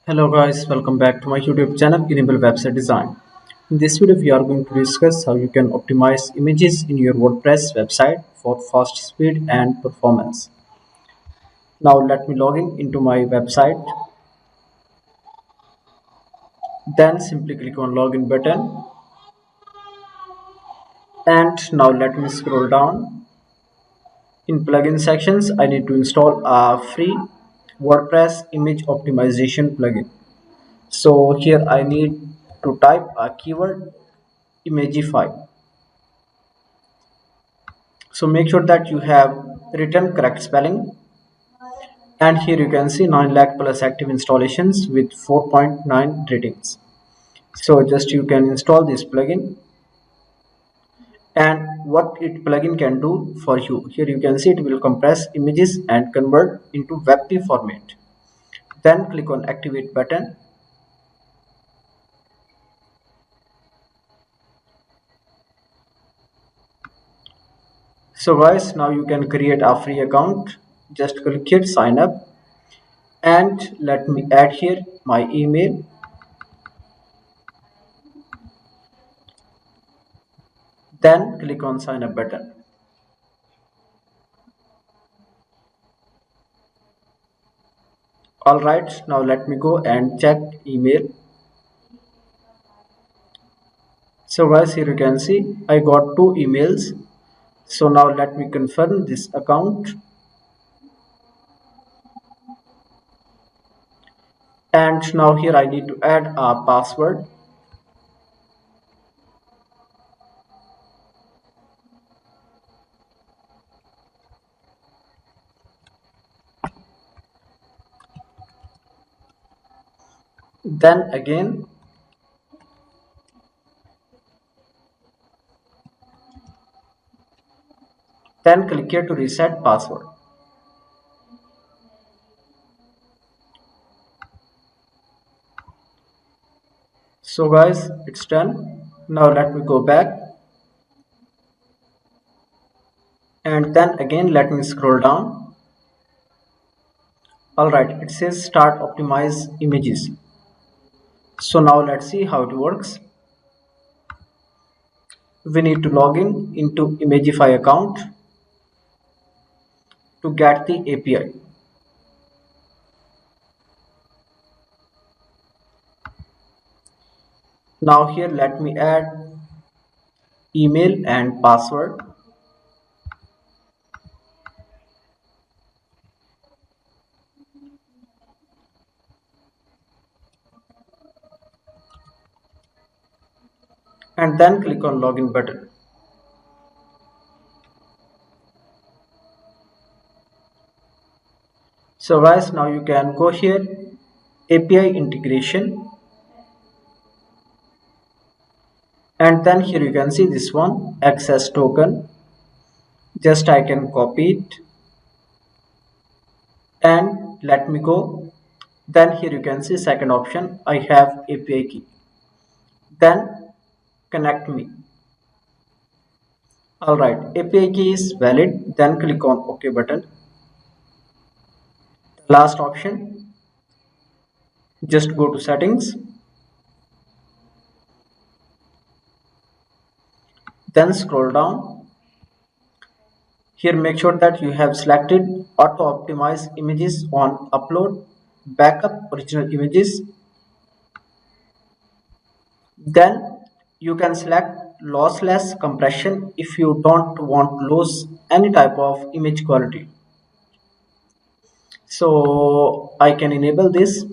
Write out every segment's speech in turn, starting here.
Hello guys, welcome back to my YouTube channel Enable Website Design. In this video we are going to discuss how you can optimize images in your WordPress website for fast speed and performance. Now let me log in into my website. Then simply click on login button and now let me scroll down. In plugin sections I need to install a free WordPress image optimization plugin. So here I need to type a keyword Imagify. So make sure that you have written correct spelling, and here you can see 9 lakh plus active installations with 4.9 ratings. So just you can install this plugin, and what it plugin can do for you, here you can see it will compress images and convert into WebP format. Then click on activate button. So guys, now you can create a free account. Just click here sign up, and let me add here my email. Then click on sign up button. Alright, now let me go and check email. So guys, here you can see I got two emails. So now let me confirm this account, and now here I need to add a password. Then again, then click here to reset password. So guys, it's done. Now let me go back, and then again let me scroll down. Alright, it says start optimize images. So now let's see how it works. We need to log in into Imagify account to get the API. Now here let me add email and password. And then click on login button. So guys, now you can go here API integration, and then here you can see this one access token. Just I can copy it and let me go. Then here you can see second option, I have API key. Then connect me. Alright, API key is valid. Then click on OK button. Last option, just go to settings. Then scroll down. Here make sure that you have selected auto optimize images on upload, backup original images. Then you can select lossless compression if you don't want to lose any type of image quality. So I can enable this.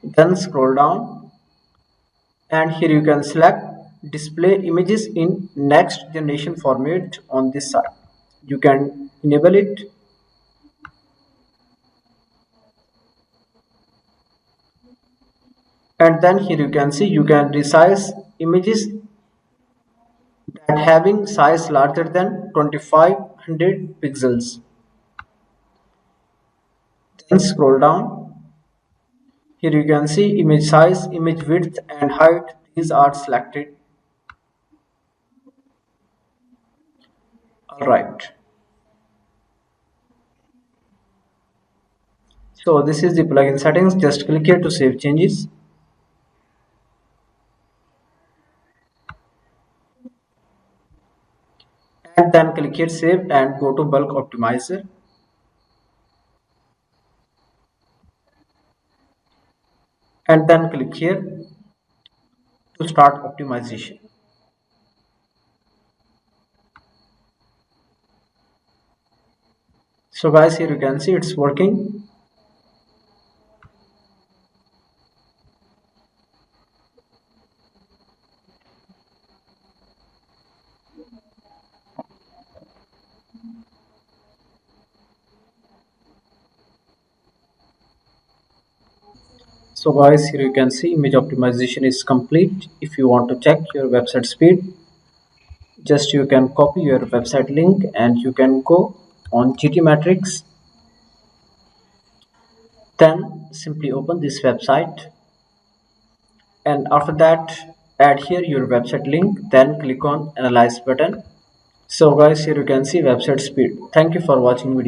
Then scroll down, and here you can select display images in next generation format on this side. You can enable it. And then here you can see you can resize images that having size larger than 2500 pixels. Then scroll down. Here you can see image size, image width and height. These are selected. Alright. So this is the plugin settings. Just click here to save changes, and then click here save and go to bulk optimizer, and then click here to start optimization. So guys, here you can see it's working. So guys, here you can see image optimization is complete. If you want to check your website speed, just you can copy your website link and you can go on GTmetrix. Then simply open this website, and after that add here your website link, then click on analyze button. So guys, here you can see website speed. Thank you for watching video.